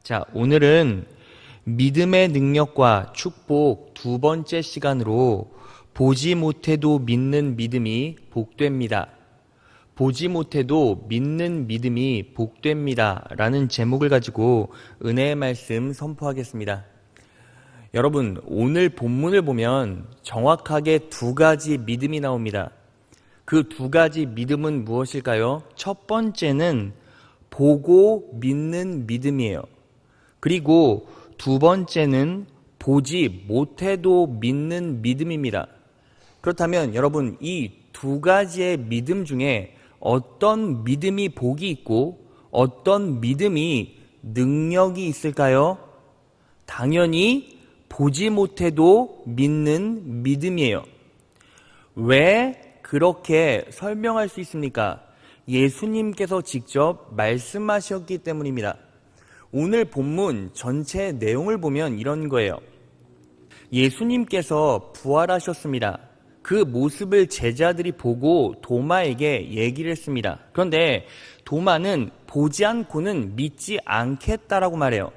자, 오늘은 믿음의 능력과 축복 두 번째 시간으로 보지 못해도 믿는 믿음이 복됩니다. 보지 못해도 믿는 믿음이 복됩니다. 라는 제목을 가지고 은혜의 말씀 선포하겠습니다. 여러분, 오늘 본문을 보면 정확하게 두 가지 믿음이 나옵니다. 그 두 가지 믿음은 무엇일까요? 첫 번째는 보고 믿는 믿음이에요. 그리고 두 번째는 보지 못해도 믿는 믿음입니다. 그렇다면 여러분, 이 두 가지의 믿음 중에 어떤 믿음이 복이 있고 어떤 믿음이 능력이 있을까요? 당연히 보지 못해도 믿는 믿음이에요. 왜 그렇게 설명할 수 있습니까? 예수님께서 직접 말씀하셨기 때문입니다. 오늘 본문 전체 내용을 보면 이런 거예요. 예수님께서 부활하셨습니다. 그 모습을 제자들이 보고 도마에게 얘기를 했습니다. 그런데 도마는 보지 않고는 믿지 않겠다라고 말해요.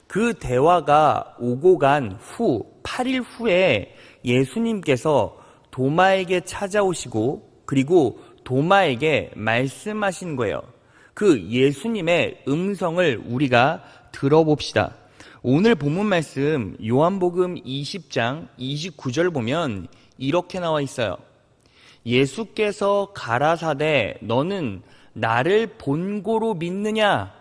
그 대화가 오고 간 후 8일 후에 예수님께서 도마에게 찾아오시고 그리고 도마에게 말씀하신 거예요. 그 예수님의 음성을 우리가 들어봅시다. 오늘 본문 말씀 요한복음 20장 29절 보면 이렇게 나와 있어요. 예수께서 가라사대 너는 나를 본고로 믿느냐?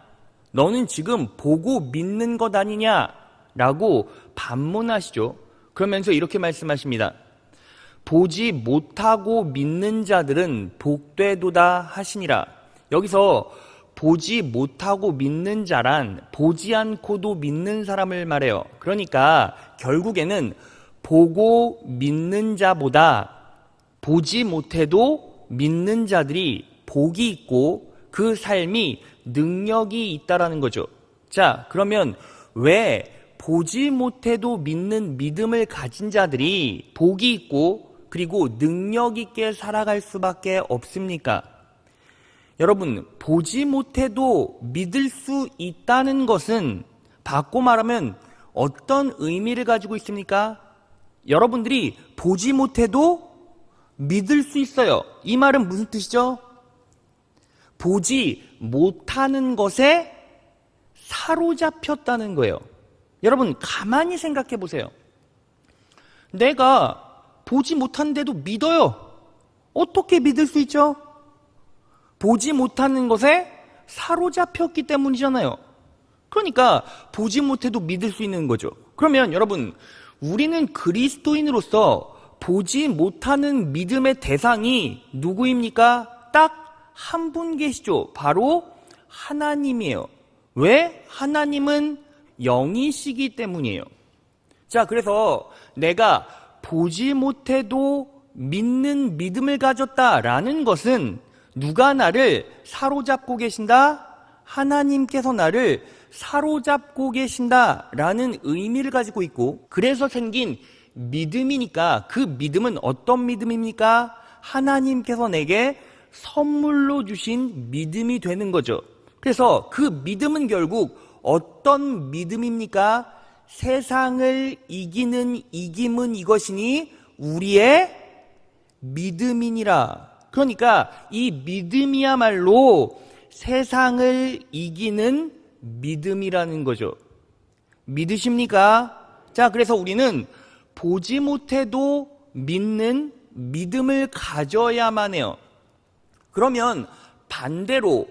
너는 지금 보고 믿는 것 아니냐? 라고 반문하시죠. 그러면서 이렇게 말씀하십니다. 보지 못하고 믿는 자들은 복되도다 하시니라. 여기서 보지 못하고 믿는 자란 보지 않고도 믿는 사람을 말해요. 그러니까 결국에는 보고 믿는 자보다 보지 못해도 믿는 자들이 복이 있고 그 삶이 능력이 있다라는 거죠. 자, 그러면 왜 보지 못해도 믿는 믿음을 가진 자들이 복이 있고 그리고 능력 있게 살아갈 수밖에 없습니까? 여러분, 보지 못해도 믿을 수 있다는 것은 바꿔 말하면 어떤 의미를 가지고 있습니까? 여러분들이 보지 못해도 믿을 수 있어요. 이 말은 무슨 뜻이죠? 보지 못하는 것에 사로잡혔다는 거예요. 여러분, 가만히 생각해 보세요. 내가 보지 못하는데도 믿어요. 어떻게 믿을 수 있죠? 보지 못하는 것에 사로잡혔기 때문이잖아요. 그러니까 보지 못해도 믿을 수 있는 거죠. 그러면 여러분, 우리는 그리스도인으로서 보지 못하는 믿음의 대상이 누구입니까? 딱 한 분 계시죠. 바로 하나님이에요. 왜? 하나님은 영이시기 때문이에요. 자, 그래서 내가 보지 못해도 믿는 믿음을 가졌다라는 것은 누가 나를 사로잡고 계신다? 하나님께서 나를 사로잡고 계신다라는 의미를 가지고 있고, 그래서 생긴 믿음이니까 그 믿음은 어떤 믿음입니까? 하나님께서 내게 선물로 주신 믿음이 되는 거죠. 그래서 그 믿음은 결국 어떤 믿음입니까? 세상을 이기는 이김은 이것이니 우리의 믿음이니라. 그러니까 이 믿음이야말로 세상을 이기는 믿음이라는 거죠. 믿으십니까? 자, 그래서 우리는 보지 못해도 믿는 믿음을 가져야만 해요. 그러면 반대로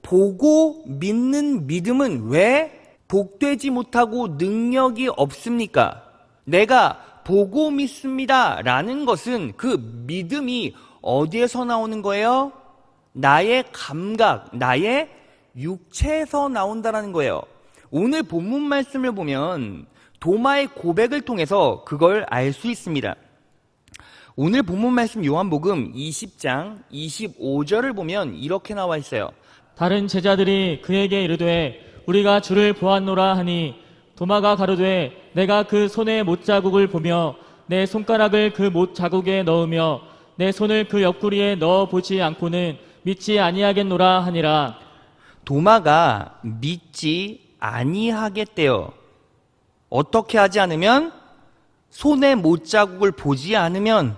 보고 믿는 믿음은 왜 복되지 못하고 능력이 없습니까? 내가 보고 믿습니다 라는 것은 그 믿음이 어디에서 나오는 거예요? 나의 감각, 나의 육체에서 나온다는 거예요. 오늘 본문 말씀을 보면 도마의 고백을 통해서 그걸 알 수 있습니다. 오늘 본문 말씀 요한복음 20장 25절을 보면 이렇게 나와 있어요. 다른 제자들이 그에게 이르되 우리가 주를 보았노라 하니 도마가 가로되 내가 그 손의 못자국을 보며 내 손가락을 그 못자국에 넣으며 내 손을 그 옆구리에 넣어보지 않고는 믿지 아니하겠노라 하니라. 도마가 믿지 아니하겠대요. 어떻게 하지 않으면? 손의 못자국을 보지 않으면.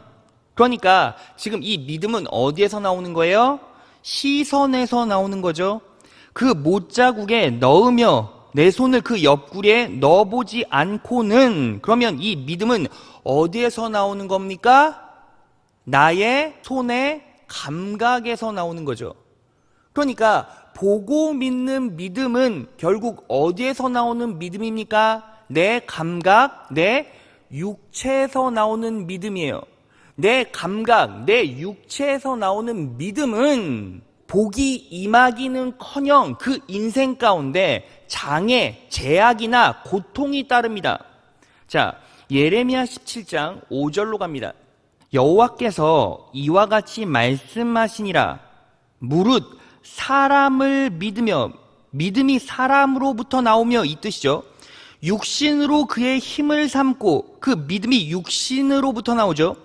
그러니까 지금 이 믿음은 어디에서 나오는 거예요? 시선에서 나오는 거죠. 그 못자국에 넣으며 내 손을 그 옆구리에 넣어보지 않고는, 그러면 이 믿음은 어디에서 나오는 겁니까? 나의 손의 감각에서 나오는 거죠. 그러니까 보고 믿는 믿음은 결국 어디에서 나오는 믿음입니까? 내 감각, 내 육체에서 나오는 믿음이에요. 내 감각, 내 육체에서 나오는 믿음은 복이 임하기는커녕 그 인생 가운데 장애, 제약이나 고통이 따릅니다. 자, 예레미야 17장 5절로 갑니다. 여호와께서 이와 같이 말씀하시니라. 무릇 사람을 믿으며, 믿음이 사람으로부터 나오며 이 뜻이죠. 육신으로 그의 힘을 삼고, 그 믿음이 육신으로부터 나오죠.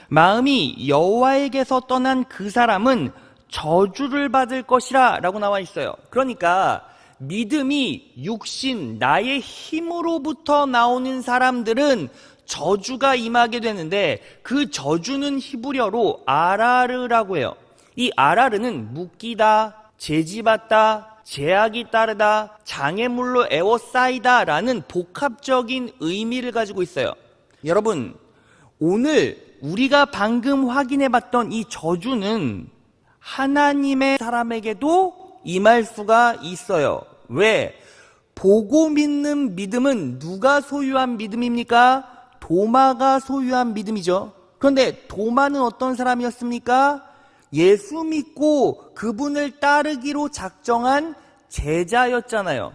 마음이 여호와에게서 떠난 그 사람은 저주를 받을 것이라 라고 나와 있어요. 그러니까 믿음이 육신, 나의 힘으로부터 나오는 사람들은 저주가 임하게 되는데, 그 저주는 히브리어로 아라르라고 해요. 이 아라르는 묶이다, 제지받다, 제약이 따르다, 장애물로 에워싸이다 라는 복합적인 의미를 가지고 있어요. 여러분, 오늘 우리가 방금 확인해봤던 이 저주는 하나님의 사람에게도 임할 수가 있어요. 왜? 보고 믿는 믿음은 누가 소유한 믿음입니까? 도마가 소유한 믿음이죠. 그런데 도마는 어떤 사람이었습니까? 예수 믿고 그분을 따르기로 작정한 제자였잖아요.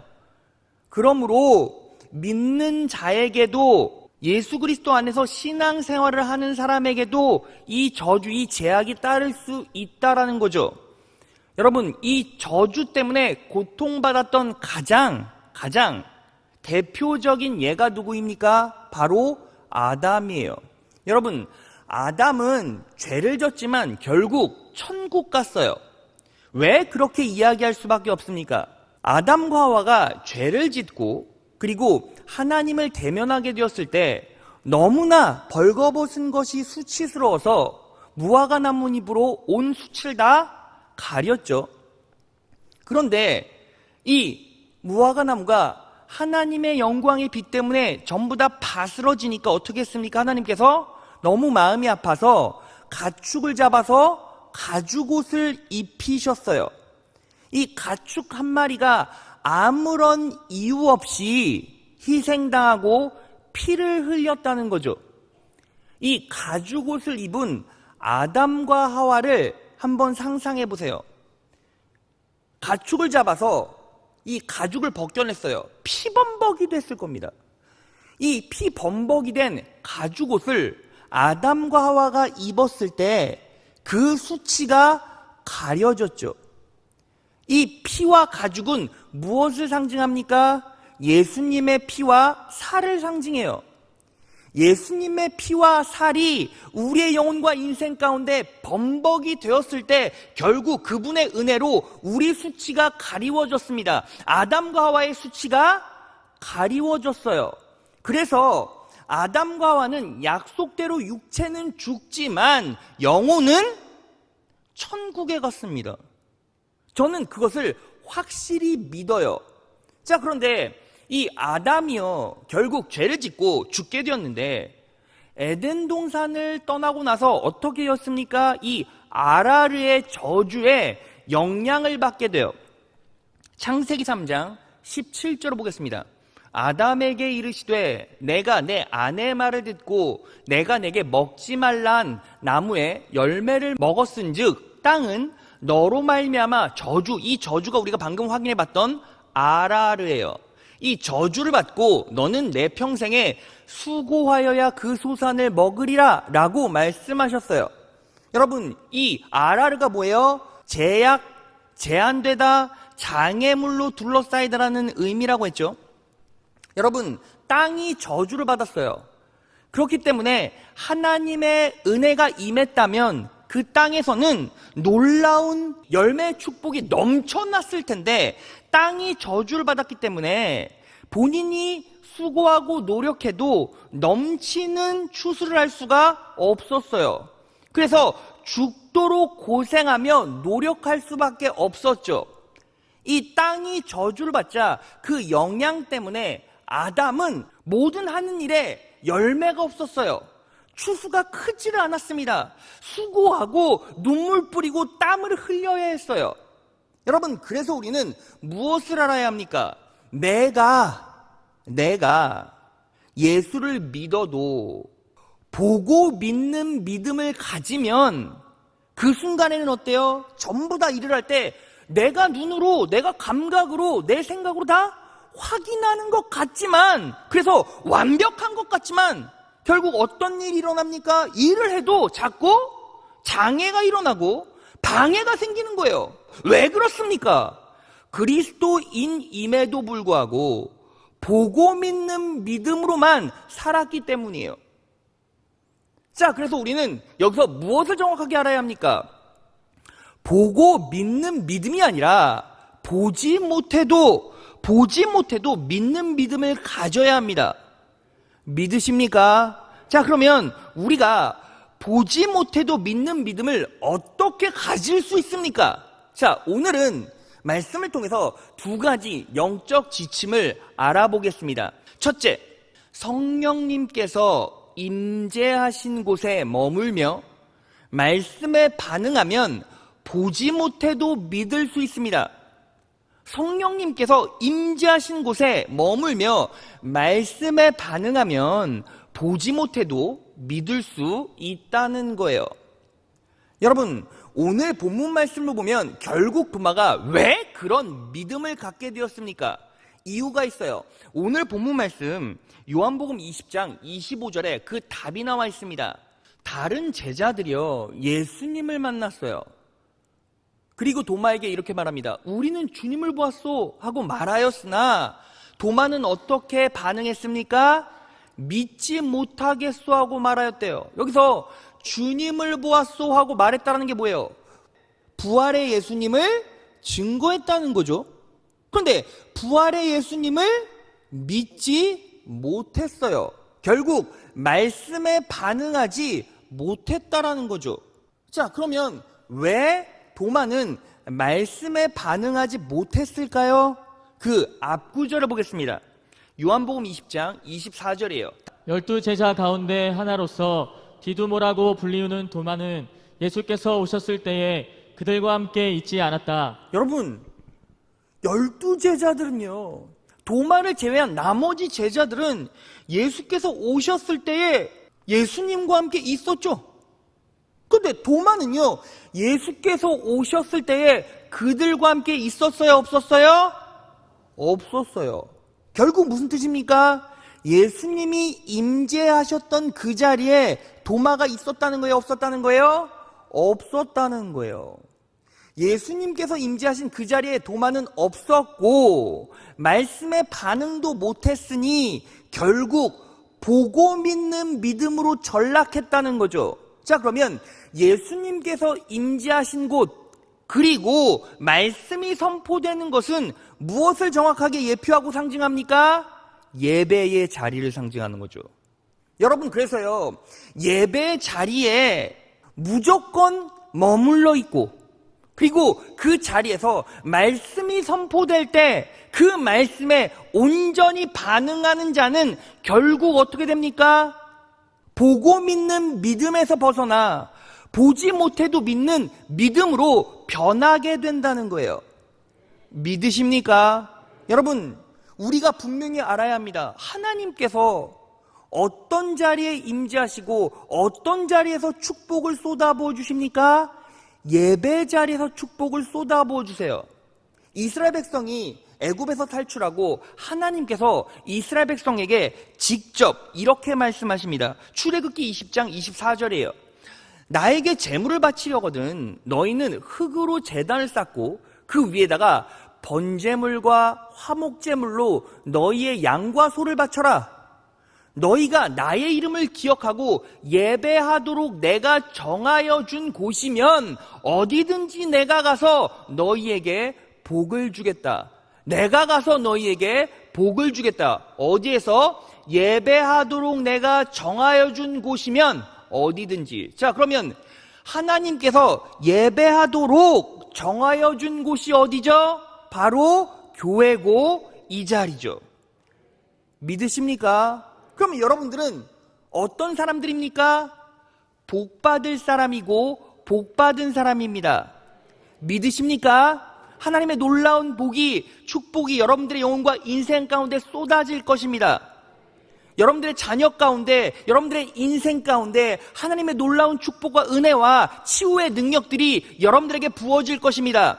그러므로 믿는 자에게도, 예수 그리스도 안에서 신앙생활을 하는 사람에게도 이 저주, 이 제약이 따를 수 있다라는 거죠. 여러분, 이 저주 때문에 고통받았던 가장 대표적인 예가 누구입니까? 바로 아담이에요. 여러분, 아담은 죄를 졌지만 결국 천국 갔어요. 왜 그렇게 이야기할 수밖에 없습니까? 아담과 하와가 죄를 짓고 그리고 하나님을 대면하게 되었을 때 너무나 벌거벗은 것이 수치스러워서 무화과 나뭇잎으로 온 수치를 다 가렸죠. 그런데 이 무화과 나무가 하나님의 영광의 빛 때문에 전부 다 바스러지니까 어떻게 했습니까? 하나님께서 너무 마음이 아파서 가축을 잡아서 가죽옷을 입히셨어요. 이 가축 한 마리가 아무런 이유 없이 희생당하고 피를 흘렸다는 거죠. 이 가죽옷을 입은 아담과 하와를 한번 상상해 보세요. 가축을 잡아서 이 가죽을 벗겨냈어요. 피범벅이 됐을 겁니다. 이 피범벅이 된 가죽옷을 아담과 하와가 입었을 때 그 수치가 가려졌죠. 이 피와 가죽은 무엇을 상징합니까? 예수님의 피와 살을 상징해요. 예수님의 피와 살이 우리의 영혼과 인생 가운데 범벅이 되었을 때 결국 그분의 은혜로 우리 수치가 가리워졌습니다. 아담과 하와의 수치가 가리워졌어요. 그래서 아담과 하와는 약속대로 육체는 죽지만 영혼은 천국에 갔습니다. 저는 그것을 확실히 믿어요. 자, 그런데 이 아담이요, 결국 죄를 짓고 죽게 되었는데 에덴 동산을 떠나고 나서 어떻게 되었습니까? 이 아라르의 저주에 영향을 받게 돼요. 창세기 3장 17절을 보겠습니다. 아담에게 이르시되 내가 내 아내의 말을 듣고 내가 내게 먹지 말란 나무의 열매를 먹었은즉 땅은 너로 말미암아 저주, 이 저주가 우리가 방금 확인해 봤던 아라르예요. 이 저주를 받고 너는 내 평생에 수고하여야 그 소산을 먹으리라 라고 말씀하셨어요. 여러분, 이 아라르가 뭐예요? 제약, 제한되다, 장애물로 둘러싸이다라는 의미라고 했죠. 여러분, 땅이 저주를 받았어요. 그렇기 때문에 하나님의 은혜가 임했다면 그 땅에서는 놀라운 열매 축복이 넘쳐났을 텐데 땅이 저주를 받았기 때문에 본인이 수고하고 노력해도 넘치는 추수를 할 수가 없었어요. 그래서 죽도록 고생하며 노력할 수밖에 없었죠. 이 땅이 저주를 받자 그 영향 때문에 아담은 모든 하는 일에 열매가 없었어요. 추수가 크지를 않았습니다. 수고하고 눈물 뿌리고 땀을 흘려야 했어요. 여러분, 그래서 우리는 무엇을 알아야 합니까? 내가 예수를 믿어도 보고 믿는 믿음을 가지면 그 순간에는 어때요? 전부 다 일을 할 때 내가 눈으로, 내가 감각으로, 내 생각으로 다 확인하는 것 같지만, 그래서 완벽한 것 같지만 결국 어떤 일이 일어납니까? 일을 해도 자꾸 장애가 일어나고 방해가 생기는 거예요. 왜 그렇습니까? 그리스도인임에도 불구하고 보고 믿는 믿음으로만 살았기 때문이에요. 자, 그래서 우리는 여기서 무엇을 정확하게 알아야 합니까? 보고 믿는 믿음이 아니라 보지 못해도 믿는 믿음을 가져야 합니다. 믿으십니까? 자, 그러면 우리가 보지 못해도 믿는 믿음을 어떻게 가질 수 있습니까? 자, 오늘은 말씀을 통해서 두 가지 영적 지침을 알아보겠습니다. 첫째, 성령님께서 임재하신 곳에 머물며 말씀에 반응하면 보지 못해도 믿을 수 있습니다. 성령님께서 임재하신 곳에 머물며 말씀에 반응하면 보지 못해도 믿을 수 있다는 거예요. 여러분, 오늘 본문 말씀을 보면 결국 도마가 왜 그런 믿음을 갖게 되었습니까? 이유가 있어요. 오늘 본문 말씀 요한복음 20장 25절에 그 답이 나와 있습니다. 다른 제자들이요, 예수님을 만났어요. 그리고 도마에게 이렇게 말합니다. 우리는 주님을 보았소 하고 말하였으나 도마는 어떻게 반응했습니까? 믿지 못하겠소 하고 말하였대요. 여기서 주님을 보았소 하고 말했다는 게 뭐예요? 부활의 예수님을 증거했다는 거죠. 그런데 부활의 예수님을 믿지 못했어요. 결국 말씀에 반응하지 못했다라는 거죠. 자, 그러면 왜 도마는 말씀에 반응하지 못했을까요? 그 앞구절을 보겠습니다. 요한복음 20장 24절이에요. 12제자 가운데 하나로서 디두모라고 불리우는 도마는 예수께서 오셨을 때에 그들과 함께 있지 않았다. 여러분, 12제자들은요, 도마를 제외한 나머지 제자들은 예수께서 오셨을 때에 예수님과 함께 있었죠. 근데 도마는요, 예수께서 오셨을 때에 그들과 함께 있었어요, 없었어요? 없었어요. 결국 무슨 뜻입니까? 예수님이 임재하셨던 그 자리에 도마가 있었다는 거예요, 없었다는 거예요? 없었다는 거예요. 예수님께서 임재하신 그 자리에 도마는 없었고 말씀에 반응도 못했으니 결국 보고 믿는 믿음으로 전락했다는 거죠. 자, 그러면 예수님께서 임재하신 곳 그리고 말씀이 선포되는 것은 무엇을 정확하게 예표하고 상징합니까? 예배의 자리를 상징하는 거죠. 여러분, 그래서요, 예배의 자리에 무조건 머물러 있고 그리고 그 자리에서 말씀이 선포될 때 그 말씀에 온전히 반응하는 자는 결국 어떻게 됩니까? 보고 믿는 믿음에서 벗어나 보지 못해도 믿는 믿음으로 변하게 된다는 거예요. 믿으십니까? 여러분, 우리가 분명히 알아야 합니다. 하나님께서 어떤 자리에 임재하시고 어떤 자리에서 축복을 쏟아부어 주십니까? 예배 자리에서 축복을 쏟아부어 주세요. 이스라엘 백성이 애굽에서 탈출하고 하나님께서 이스라엘 백성에게 직접 이렇게 말씀하십니다. 출애굽기 20장 24절이에요. 나에게 제물을 바치려거든 너희는 흙으로 제단을 쌓고 그 위에다가 번제물과 화목제물로 너희의 양과 소를 바쳐라. 너희가 나의 이름을 기억하고 예배하도록 내가 정하여 준 곳이면 어디든지 내가 가서 너희에게 복을 주겠다. 내가 가서 너희에게 복을 주겠다. 어디에서? 예배하도록 내가 정하여 준 곳이면 어디든지. 자, 그러면 하나님께서 예배하도록 정하여 준 곳이 어디죠? 바로 교회고 이 자리죠. 믿으십니까? 그럼 여러분들은 어떤 사람들입니까? 복받을 사람이고 복받은 사람입니다. 믿으십니까? 하나님의 놀라운 복이, 축복이 여러분들의 영혼과 인생 가운데 쏟아질 것입니다. 여러분들의 자녀 가운데, 여러분들의 인생 가운데 하나님의 놀라운 축복과 은혜와 치유의 능력들이 여러분들에게 부어질 것입니다.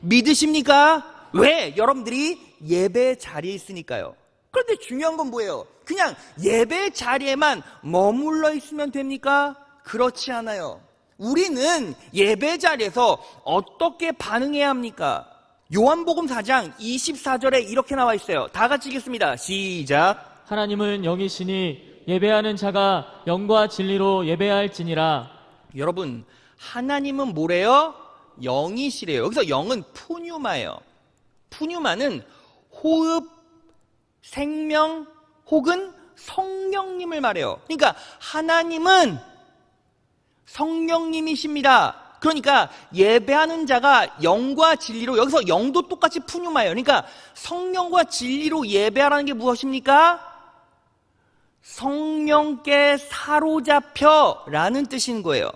믿으십니까? 왜? 여러분들이 예배 자리에 있으니까요. 그런데 중요한 건 뭐예요? 그냥 예배 자리에만 머물러 있으면 됩니까? 그렇지 않아요. 우리는 예배 자리에서 어떻게 반응해야 합니까? 요한복음 4장 24절에 이렇게 나와 있어요. 다 같이 읽겠습니다. 시작. 하나님은 영이시니 예배하는 자가 영과 진리로 예배할지니라. 여러분, 하나님은 뭐래요? 영이시래요. 여기서 영은 푸뉴마예요. 푸뉴마는 호흡, 생명 혹은 성령님을 말해요. 그러니까 하나님은 성령님이십니다. 그러니까 예배하는 자가 영과 진리로, 여기서 영도 똑같이 푸뉴마예요. 그러니까 성령과 진리로 예배하라는 게 무엇입니까? 성령께 사로잡혀라는 뜻인 거예요.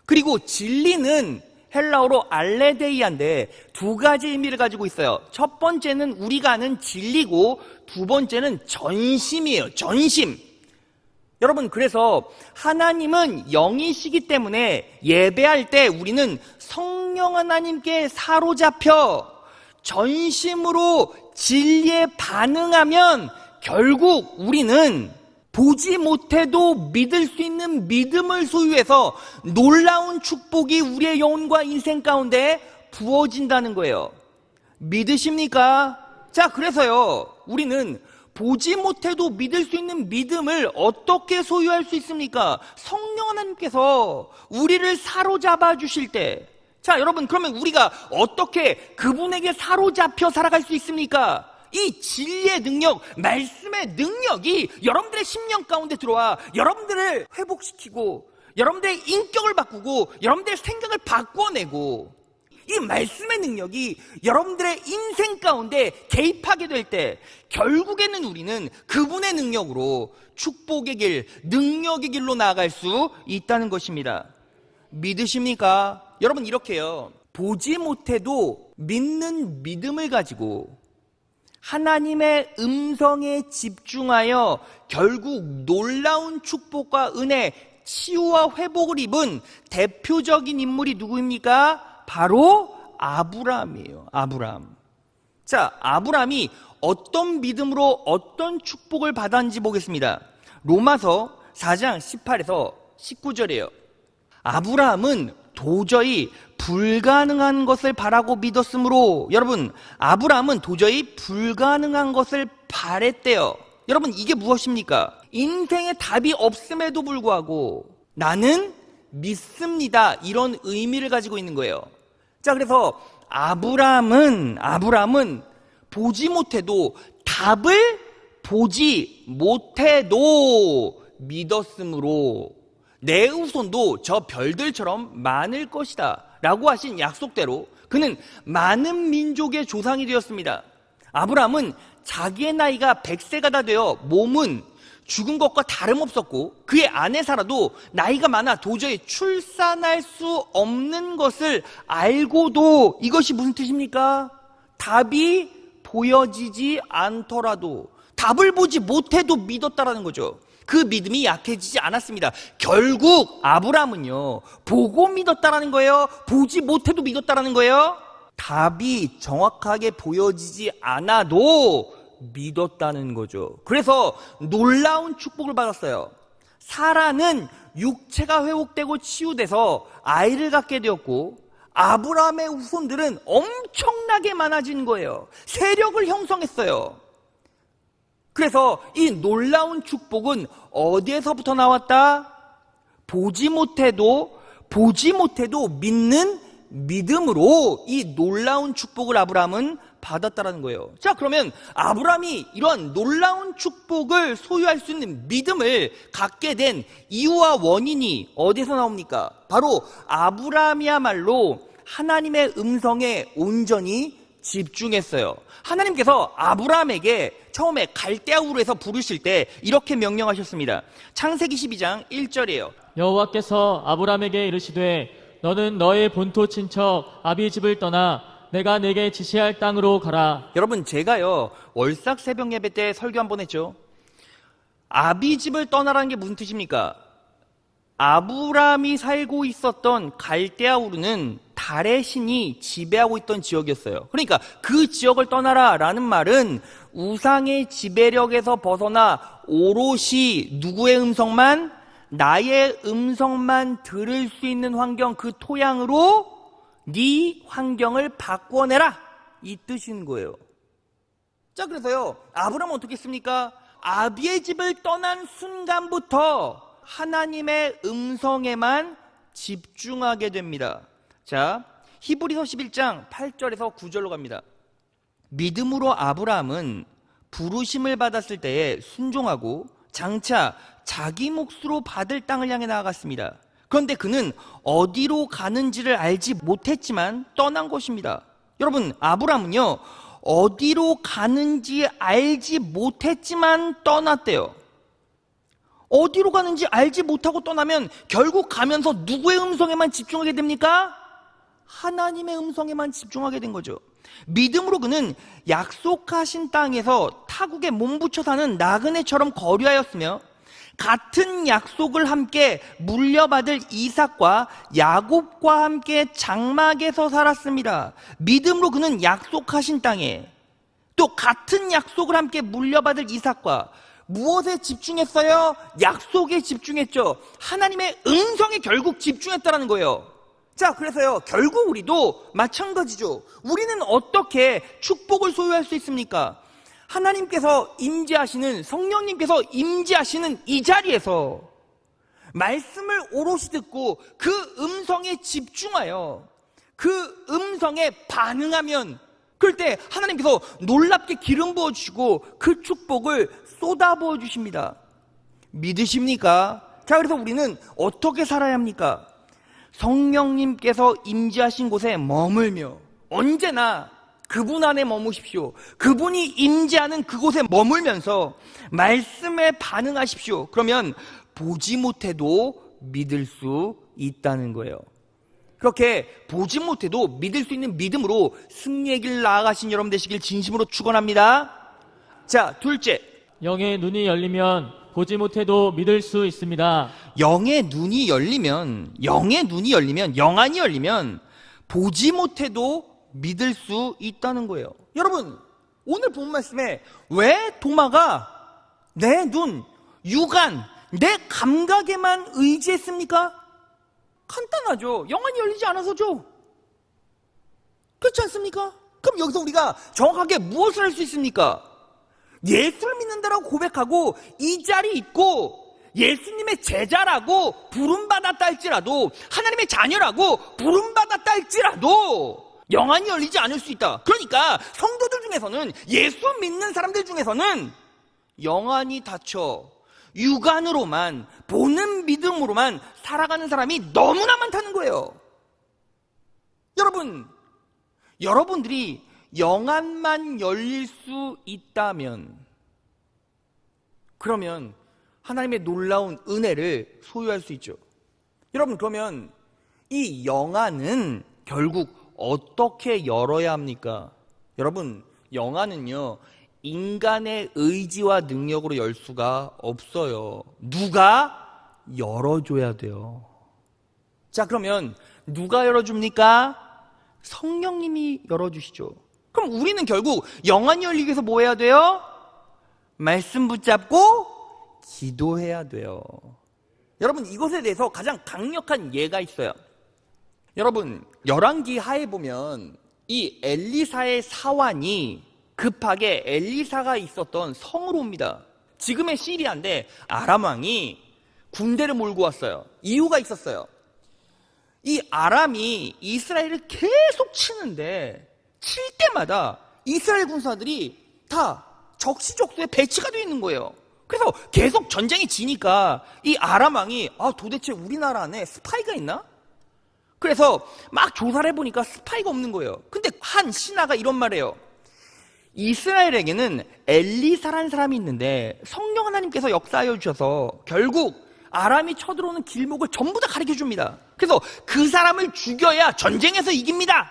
그리고 진리는 헬라어로 알레데이아인데 두 가지 의미를 가지고 있어요. 첫 번째는 우리가 아는 진리고 두 번째는 전심이에요. 전심. 여러분, 그래서 하나님은 영이시기 때문에 예배할 때 우리는 성령 하나님께 사로잡혀 전심으로 진리에 반응하면 결국 우리는 보지 못해도 믿을 수 있는 믿음을 소유해서 놀라운 축복이 우리의 영혼과 인생 가운데 부어진다는 거예요. 믿으십니까? 자, 그래서요, 우리는 보지 못해도 믿을 수 있는 믿음을 어떻게 소유할 수 있습니까? 성령 하나님께서 우리를 사로잡아 주실 때. 자, 여러분, 그러면 우리가 어떻게 그분에게 사로잡혀 살아갈 수 있습니까? 이 진리의 능력, 말씀의 능력이 여러분들의 심령 가운데 들어와 여러분들을 회복시키고 여러분들의 인격을 바꾸고 여러분들의 생각을 바꿔내고, 이 말씀의 능력이 여러분들의 인생 가운데 개입하게 될 때 결국에는 우리는 그분의 능력으로 축복의 길, 능력의 길로 나아갈 수 있다는 것입니다. 믿으십니까? 여러분, 이렇게요, 보지 못해도 믿는 믿음을 가지고 하나님의 음성에 집중하여 결국 놀라운 축복과 은혜, 치유와 회복을 입은 대표적인 인물이 누구입니까? 바로 아브라함이에요. 아브라함. 자, 아브라함이 어떤 믿음으로 어떤 축복을 받았는지 보겠습니다. 로마서 4장 18에서 19절이에요. 아브라함은 도저히 불가능한 것을 바라고 믿었으므로, 여러분, 아브라함은 도저히 불가능한 것을 바랬대요. 여러분, 이게 무엇입니까? 인생에 답이 없음에도 불구하고 나는 믿습니다, 이런 의미를 가지고 있는 거예요. 자, 그래서 아브라함은 보지 못해도, 답을 보지 못해도 믿었으므로 내 후손도 저 별들처럼 많을 것이다 라고 하신 약속대로 그는 많은 민족의 조상이 되었습니다. 아브라함은 자기의 나이가 100세가 다 되어 몸은 죽은 것과 다름없었고 그의 아내 사라도 나이가 많아 도저히 출산할 수 없는 것을 알고도, 이것이 무슨 뜻입니까? 답이 보여지지 않더라도, 답을 보지 못해도 믿었다라는 거죠. 그 믿음이 약해지지 않았습니다. 결국 아브라함은요, 보고 믿었다라는 거예요? 보지 못해도 믿었다라는 거예요? 답이 정확하게 보여지지 않아도 믿었다는 거죠. 그래서 놀라운 축복을 받았어요. 사라는 육체가 회복되고 치유돼서 아이를 갖게 되었고, 아브라함의 후손들은 엄청나게 많아진 거예요. 세력을 형성했어요. 그래서 이 놀라운 축복은 어디에서부터 나왔다? 보지 못해도 믿는 믿음으로 이 놀라운 축복을 아브라함은 받았다라는 거예요. 자, 그러면 아브라함이 이런 놀라운 축복을 소유할 수 있는 믿음을 갖게 된 이유와 원인이 어디서 나옵니까? 바로 아브라함이야말로 하나님의 음성에 온전히 집중했어요. 하나님께서 아브라함에게 처음에 갈대아우르에서 부르실 때 이렇게 명령하셨습니다. 창세기 12장 1절이에요. 여호와께서 아브라함에게 이르시되 너는 너의 본토 친척 아비 집을 떠나 내가 내게 지시할 땅으로 가라. 여러분, 제가요 월삭 새벽 예배 때 설교 한번 했죠. 아비 집을 떠나라는 게 무슨 뜻입니까? 아브라함이 살고 있었던 갈대아우르는 달의 신이 지배하고 있던 지역이었어요. 그러니까 그 지역을 떠나라라는 말은 우상의 지배력에서 벗어나 오롯이 누구의 음성만? 나의 음성만 들을 수 있는 환경, 그 토양으로 네 환경을 바꿔내라, 이 뜻인 거예요. 자, 그래서요 아브라함은 어떻게 했습니까? 아비의 집을 떠난 순간부터 하나님의 음성에만 집중하게 됩니다. 자, 히브리서 11장 8절에서 9절로 갑니다. 믿음으로 아브라함은 부르심을 받았을 때에 순종하고 장차 자기 몫으로 받을 땅을 향해 나아갔습니다. 그런데 그는 어디로 가는지를 알지 못했지만 떠난 것입니다. 여러분, 아브라함은요 어디로 가는지 알지 못했지만 떠났대요. 어디로 가는지 알지 못하고 떠나면 결국 가면서 누구의 음성에만 집중하게 됩니까? 하나님의 음성에만 집중하게 된 거죠. 믿음으로 그는 약속하신 땅에서 타국에 몸붙여 사는 나그네처럼 거류하였으며 같은 약속을 함께 물려받을 이삭과 야곱과 함께 장막에서 살았습니다. 믿음으로 그는 약속하신 땅에 또 같은 약속을 함께 물려받을 이삭과 무엇에 집중했어요? 약속에 집중했죠. 하나님의 음성에 결국 집중했다라는 거예요. 자, 그래서요 결국 우리도 마찬가지죠. 우리는 어떻게 축복을 소유할 수 있습니까? 하나님께서 임재하시는, 성령님께서 임재하시는 이 자리에서 말씀을 오롯이 듣고 그 음성에 집중하여 그 음성에 반응하면, 그럴 때 하나님께서 놀랍게 기름 부어주시고 그 축복을 쏟아부어 주십니다. 믿으십니까? 자, 그래서 우리는 어떻게 살아야 합니까? 성령님께서 임재하신 곳에 머물며 언제나 그분 안에 머무십시오. 그분이 임재하는 그곳에 머물면서 말씀에 반응하십시오. 그러면 보지 못해도 믿을 수 있다는 거예요. 그렇게 보지 못해도 믿을 수 있는 믿음으로 승리의 길 나아가신 여러분 되시길 진심으로 축원합니다. 자, 둘째, 영의 눈이 열리면 보지 못해도 믿을 수 있습니다. 영의 눈이 열리면, 영안이 열리면 보지 못해도 믿을 수 있다는 거예요. 여러분, 오늘 본 말씀에 왜 도마가 내 눈, 육안, 내 감각에만 의지했습니까? 간단하죠. 영안이 열리지 않아서죠. 그렇지 않습니까? 그럼 여기서 우리가 정확하게 무엇을 할 수 있습니까? 예수를 믿는다라고 고백하고 이 자리에 있고 예수님의 제자라고 부름받았다 할지라도, 하나님의 자녀라고 부름받았다 할지라도 영안이 열리지 않을 수 있다. 그러니까 성도들 중에서는, 예수 믿는 사람들 중에서는 영안이 닫혀 육안으로만, 보는 믿음으로만 살아가는 사람이 너무나 많다는 거예요. 여러분, 여러분들이 영안만 열릴 수 있다면, 그러면 하나님의 놀라운 은혜를 소유할 수 있죠. 여러분, 그러면 이 영안은 결국 어떻게 열어야 합니까? 여러분, 영안은요 인간의 의지와 능력으로 열 수가 없어요. 누가 열어줘야 돼요. 자, 그러면 누가 열어줍니까? 성령님이 열어주시죠. 그럼 우리는 결국 영안이 열리기 위해서 뭐 해야 돼요? 말씀 붙잡고 기도해야 돼요. 여러분, 이것에 대해서 가장 강력한 예가 있어요. 여러분, 열왕기 하에 보면 이 엘리사의 사환이 급하게 엘리사가 있었던 성으로 옵니다. 지금의 시리아인데 아람 왕이 군대를 몰고 왔어요. 이유가 있었어요. 이 아람이 이스라엘을 계속 치는데 칠 때마다 이스라엘 군사들이 다 적시적소에 배치가 되어 있는 거예요. 그래서 계속 전쟁이 지니까 이 아람 왕이 도대체 우리나라 안에 스파이가 있나? 그래서 막 조사를 해보니까 스파이가 없는 거예요. 근데 한 신하가 이런 말이에요. 이스라엘에게는 엘리사라는 사람이 있는데 성령 하나님께서 역사하여 주셔서 결국 아람이 쳐들어오는 길목을 전부 다 가르쳐 줍니다. 그래서 그 사람을 죽여야 전쟁에서 이깁니다.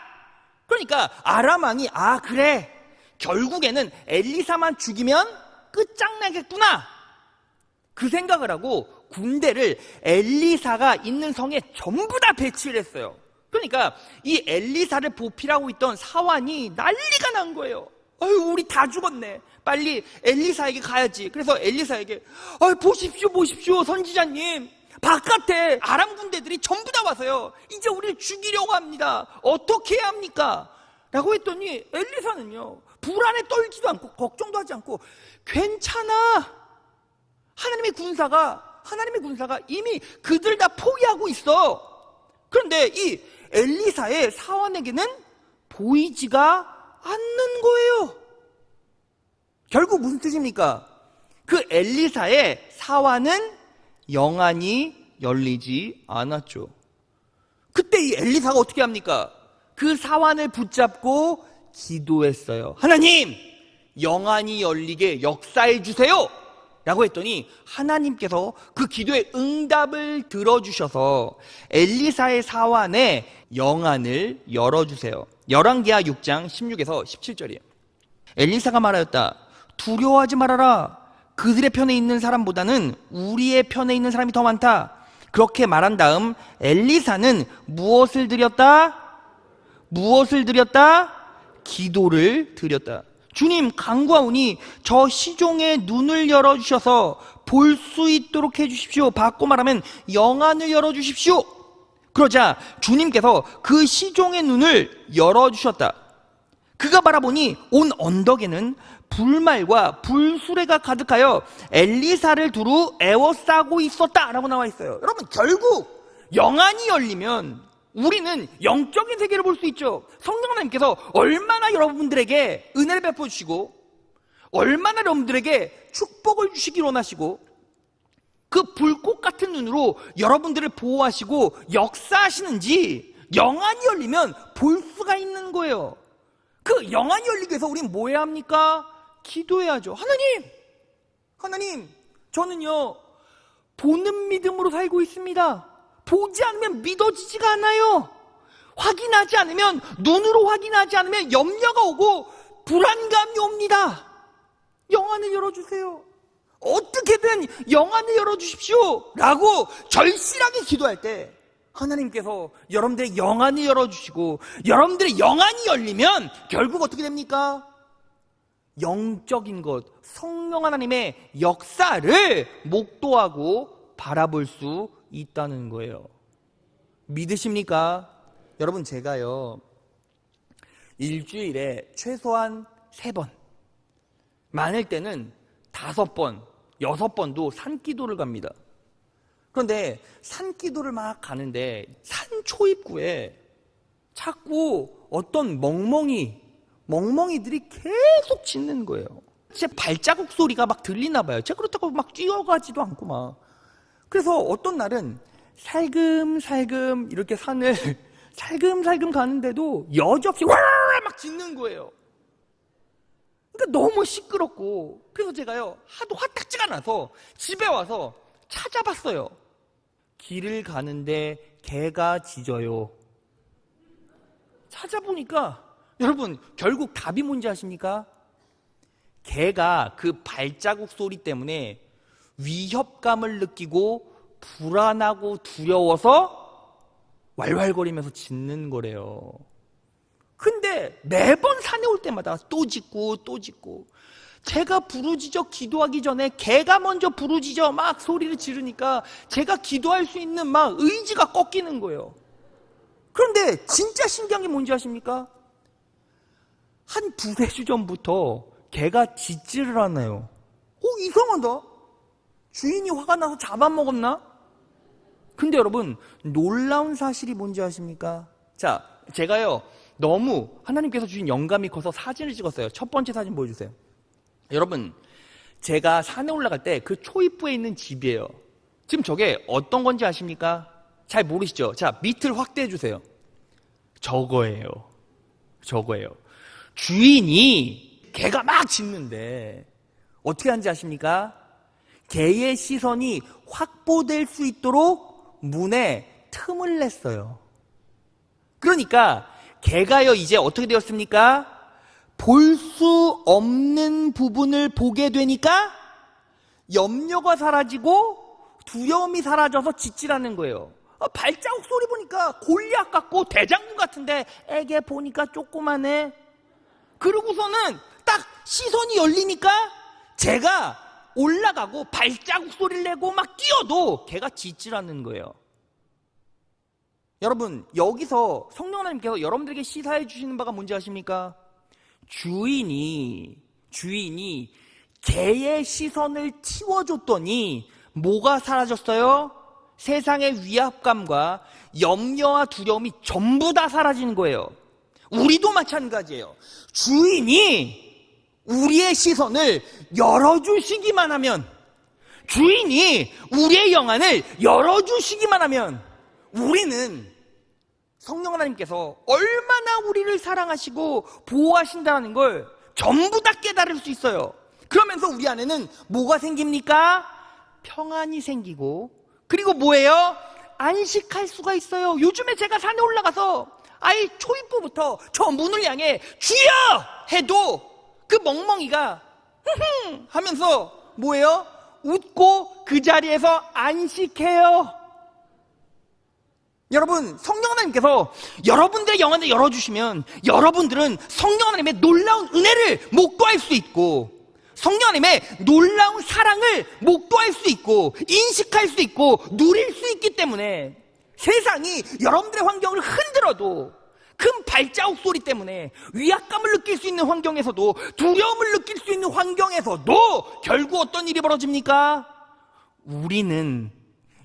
그러니까 아람 왕이 그래, 결국에는 엘리사만 죽이면 끝장나겠구나, 그 생각을 하고 군대를 엘리사가 있는 성에 전부 다 배치를 했어요. 그러니까 이 엘리사를 보필하고 있던 사환이 난리가 난 거예요. 우리 다 죽었네, 빨리 엘리사에게 가야지. 그래서 엘리사에게 보십시오 선지자님, 바깥에 아람 군대들이 전부 다 와서요, 이제 우리를 죽이려고 합니다. 어떻게 해야 합니까? 라고 했더니 엘리사는요, 불안에 떨지도 않고 걱정도 하지 않고, 괜찮아, 하나님의 군사가 이미 그들 다 포위하고 있어. 그런데 이 엘리사의 사환에게는 보이지가 않는 거예요. 결국 무슨 뜻입니까? 그 엘리사의 사환은 영안이 열리지 않았죠. 그때 이 엘리사가 어떻게 합니까? 그 사환을 붙잡고 기도했어요. 하나님, 영안이 열리게 역사해 주세요 라고 했더니 하나님께서 그 기도의 응답을 들어주셔서 엘리사의 사환에 영안을 열어주세요. 열왕기하 6장 16에서 17절이에요. 엘리사가 말하였다. 두려워하지 말아라. 그들의 편에 있는 사람보다는 우리의 편에 있는 사람이 더 많다. 그렇게 말한 다음 엘리사는 무엇을 드렸다? 기도를 드렸다. 주님, 간구하오니 저 시종의 눈을 열어주셔서 볼 수 있도록 해주십시오. 바꿔 말하면 영안을 열어주십시오. 그러자 주님께서 그 시종의 눈을 열어주셨다. 그가 바라보니 온 언덕에는 불말과 불수레가 가득하여 엘리사를 두루 에워싸고 있었다라고 나와 있어요. 여러분, 결국 영안이 열리면 우리는 영적인 세계를 볼 수 있죠. 성령 하나님께서 얼마나 여러분들에게 은혜를 베풀어주시고 얼마나 여러분들에게 축복을 주시길 원하시고 그 불꽃 같은 눈으로 여러분들을 보호하시고 역사하시는지 영안이 열리면 볼 수가 있는 거예요. 그 영안이 열리기 위해서 우리는 뭐 해야 합니까? 기도해야죠. 하나님, 저는요 보는 믿음으로 살고 있습니다. 보지 않으면 믿어지지가 않아요. 확인하지 않으면, 눈으로 확인하지 않으면 염려가 오고 불안감이 옵니다. 영안을 열어주세요. 어떻게든 영안을 열어주십시오 라고 절실하게 기도할 때 하나님께서 여러분들의 영안을 열어주시고 여러분들의 영안이 열리면 결국 어떻게 됩니까? 영적인 것, 성령 하나님의 역사를 목도하고 바라볼 수 있다는 거예요. 믿으십니까? 여러분, 제가요 일주일에 최소한 3번, 많을 때는 5번, 6번도 산기도를 갑니다. 그런데 산기도를 막 가는데 산 초입구에 자꾸 어떤 멍멍이들이 계속 짖는 거예요. 제 발자국 소리가 막 들리나 봐요. 제가 그렇다고 막 뛰어가지도 않고 막. 그래서 어떤 날은 살금살금 이렇게 산을 살금살금 가는데도 여지없이 와 막 짖는 거예요. 그러니까 너무 시끄럽고, 그래서 제가요 하도 화딱지가 나서 집에 와서 찾아봤어요. 길을 가는데 개가 짖어요. 찾아보니까 여러분, 결국 답이 뭔지 아십니까? 개가 그 발자국 소리 때문에 위협감을 느끼고 불안하고 두려워서 왈왈거리면서 짖는 거래요. 근데 매번 산에 올 때마다 또 짖고 제가 부르짖어 기도하기 전에 개가 먼저 부르짖어 막 소리를 지르니까 제가 기도할 수 있는 막 의지가 꺾이는 거예요. 그런데 진짜 신기한 게 뭔지 아십니까? 한 두세 주 전부터 개가 짖지를 않아요. 이상하다. 주인이 화가 나서 잡아먹었나? 근데 여러분, 놀라운 사실이 뭔지 아십니까? 자, 제가요, 너무 하나님께서 주신 영감이 커서 사진을 찍었어요. 첫 번째 사진 보여주세요. 여러분, 제가 산에 올라갈 때 그 초입부에 있는 집이에요. 지금 저게 어떤 건지 아십니까? 잘 모르시죠? 자, 밑을 확대해 주세요. 저거예요. 주인이 개가 막 짖는데 어떻게 하는지 아십니까? 개의 시선이 확보될 수 있도록 문에 틈을 냈어요. 그러니까 개가요, 이제 어떻게 되었습니까? 볼 수 없는 부분을 보게 되니까 염려가 사라지고 두려움이 사라져서 짖지라는 거예요. 발자국 소리 보니까 골리앗 같고 대장군 같은데 애게 보니까 조그마네. 그러고서는 딱 시선이 열리니까 제가 올라가고 발자국 소리를 내고 막 뛰어도 걔가 짖지라는 거예요. 여러분, 여기서 성령 하나님께서 여러분들에게 시사해 주시는 바가 뭔지 아십니까? 주인이 개의 시선을 틔워줬더니 뭐가 사라졌어요? 세상의 위압감과 염려와 두려움이 전부 다 사라지는 거예요. 우리도 마찬가지예요. 주인이 우리의 시선을 열어주시기만 하면, 주인이 우리의 영안을 열어주시기만 하면 우리는 성령 하나님께서 얼마나 우리를 사랑하시고 보호하신다는 걸 전부 다 깨달을 수 있어요. 그러면서 우리 안에는 뭐가 생깁니까? 평안이 생기고, 그리고 뭐예요? 안식할 수가 있어요. 요즘에 제가 산에 올라가서 아예 초입부부터 저 문을 향해 주여! 해도 그 멍멍이가 흥흥 하면서 뭐예요? 웃고 그 자리에서 안식해요. 여러분, 성령 하나님께서 여러분들의 영안을 열어주시면 여러분들은 성령 하나님의 놀라운 은혜를 목도할 수 있고, 성령 하나님의 놀라운 사랑을 목도할 수 있고, 인식할 수 있고, 누릴 수 있기 때문에 세상이 여러분들의 환경을 흔들어도, 큰 발자국 소리 때문에 위압감을 느낄 수 있는 환경에서도, 두려움을 느낄 수 있는 환경에서도 결국 어떤 일이 벌어집니까? 우리는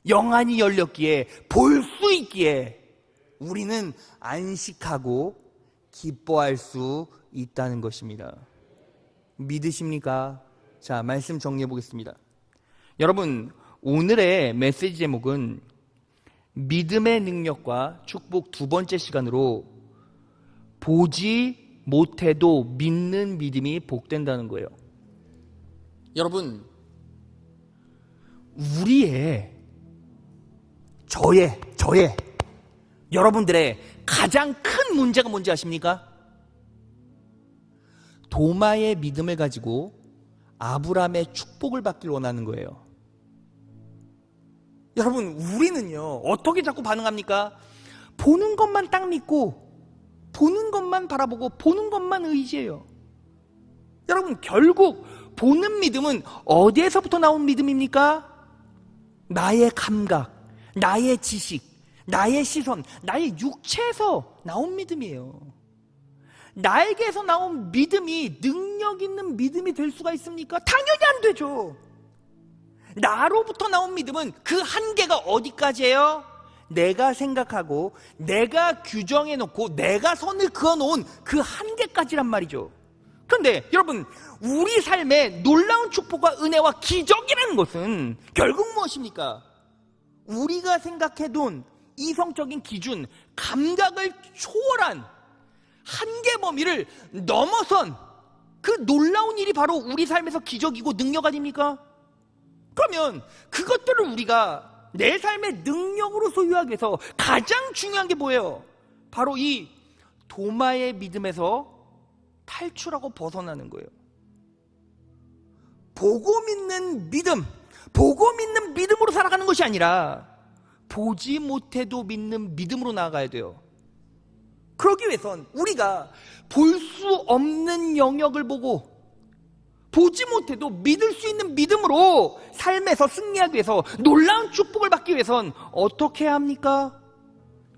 영안이 열렸기에, 볼 수 있기에 우리는 안식하고 기뻐할 수 있다는 것입니다. 믿으십니까? 자, 말씀 정리해 보겠습니다. 여러분, 오늘의 메시지 제목은 믿음의 능력과 축복 두 번째 시간으로 보지 못해도 믿는 믿음이 복된다는 거예요. 여러분, 우리의 저의 여러분들의 가장 큰 문제가 뭔지 아십니까? 도마의 믿음을 가지고 아브라함의 축복을 받길 원하는 거예요. 여러분, 우리는요, 어떻게 자꾸 반응합니까? 보는 것만 딱 믿고, 보는 것만 바라보고, 보는 것만 의지해요. 여러분, 결국 보는 믿음은 어디에서부터 나온 믿음입니까? 나의 감각, 나의 지식, 나의 시선, 나의 육체에서 나온 믿음이에요. 나에게서 나온 믿음이 능력 있는 믿음이 될 수가 있습니까? 당연히 안 되죠. 나로부터 나온 믿음은 그 한계가 어디까지예요? 내가 생각하고 내가 규정해놓고 내가 선을 그어놓은 그 한계까지란 말이죠. 그런데 여러분, 우리 삶에 놀라운 축복과 은혜와 기적이라는 것은 결국 무엇입니까? 우리가 생각해둔 이성적인 기준, 감각을 초월한 한계 범위를 넘어선 그 놀라운 일이 바로 우리 삶에서 기적이고 능력 아닙니까? 그러면 그것들을 우리가 내 삶의 능력으로 소유하기 위해서 가장 중요한 게 뭐예요? 바로 이 도마의 믿음에서 탈출하고 벗어나는 거예요. 보고 믿는 믿음, 보고 믿는 믿음으로 살아가는 것이 아니라 보지 못해도 믿는 믿음으로 나아가야 돼요. 그러기 위해선 우리가 볼 수 없는 영역을 보고 보지 못해도 믿을 수 있는 믿음으로 삶에서 승리하기 위해서, 놀라운 축복을 받기 위해선 어떻게 해야 합니까?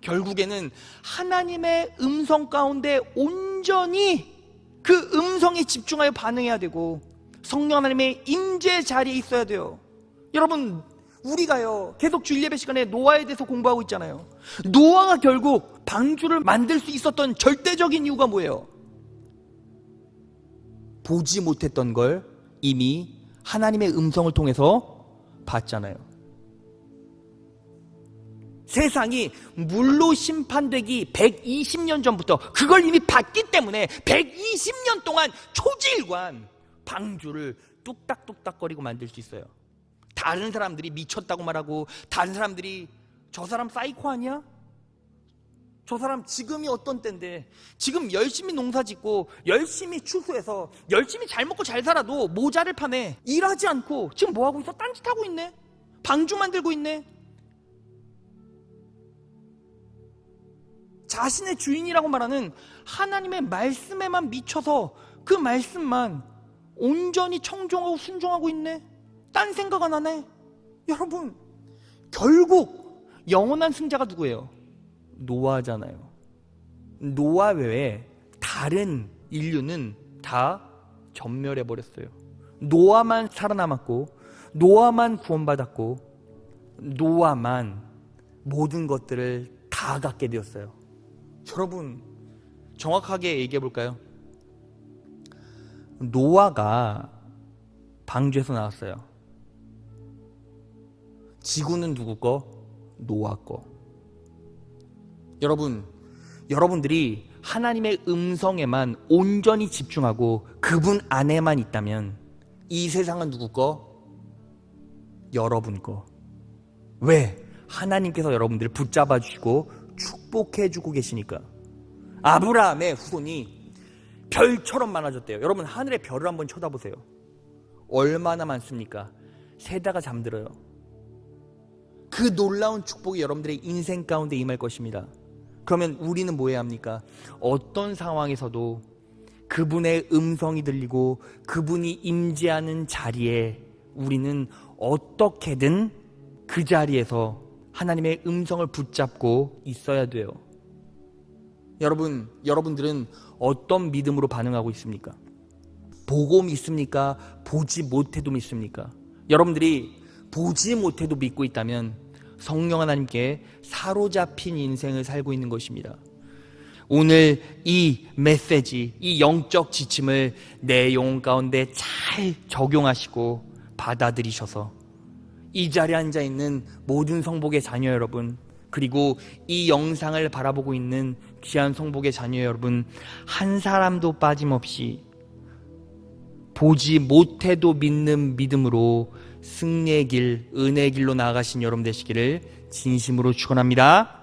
결국에는 하나님의 음성 가운데 온전히 그 음성에 집중하여 반응해야 되고 성령 하나님의 임재 자리에 있어야 돼요. 여러분, 우리가요 계속 주일 예배 시간에 노아에 대해서 공부하고 있잖아요. 노아가 결국 방주를 만들 수 있었던 절대적인 이유가 뭐예요? 보지 못했던 걸 이미 하나님의 음성을 통해서 봤잖아요. 세상이 물로 심판되기 120년 전부터 그걸 이미 봤기 때문에 120년 동안 초지일관 방주를 뚝딱뚝딱거리고 만들 수 있어요. 다른 사람들이 미쳤다고 말하고, 다른 사람들이 저 사람 사이코 아니야? 저 사람 지금이 어떤 때인데, 지금 열심히 농사 짓고 열심히 추수해서 열심히 잘 먹고 잘 살아도 모자를 파네. 일하지 않고 지금 뭐하고 있어? 딴짓하고 있네. 방주 만들고 있네. 자신의 주인이라고 말하는 하나님의 말씀에만 미쳐서 그 말씀만 온전히 청종하고 순종하고 있네. 딴 생각 안 하네. 여러분, 결국 영원한 승자가 누구예요? 노아잖아요. 노아 외에 다른 인류는 다 전멸해버렸어요. 노아만 살아남았고, 노아만 구원받았고, 노아만 모든 것들을 다 갖게 되었어요. 여러분, 정확하게 얘기해 볼까요? 노아가 방주에서 나왔어요. 지구는 누구 거? 노아 거. 여러분들이 하나님의 음성에만 온전히 집중하고 그분 안에만 있다면 이 세상은 누구 거? 여러분 거. 왜? 하나님께서 여러분들을 붙잡아 주시고 축복해 주고 계시니까. 아브라함의 후손이 별처럼 많아졌대요. 여러분, 하늘의 별을 한번 쳐다보세요. 얼마나 많습니까? 세다가 잠들어요. 그 놀라운 축복이 여러분들의 인생 가운데 임할 것입니다. 그러면 우리는 뭐 해야 합니까? 어떤 상황에서도 그분의 음성이 들리고 그분이 임재하는 자리에 우리는 어떻게든 그 자리에서 하나님의 음성을 붙잡고 있어야 돼요. 여러분들은 어떤 믿음으로 반응하고 있습니까? 보고 믿습니까? 보지 못해도 믿습니까? 여러분들이 보지 못해도 믿고 있다면 성령 하나님께 사로잡힌 인생을 살고 있는 것입니다. 오늘 이 메시지, 이 영적 지침을 내 영혼 가운데 잘 적용하시고 받아들이셔서 이 자리에 앉아 있는 모든 성복의 자녀 여러분, 그리고 이 영상을 바라보고 있는 귀한 성복의 자녀 여러분, 한 사람도 빠짐없이 보지 못해도 믿는 믿음으로 승리의 길, 은혜의 길로 나아가신 여러분 되시기를 진심으로 축원합니다.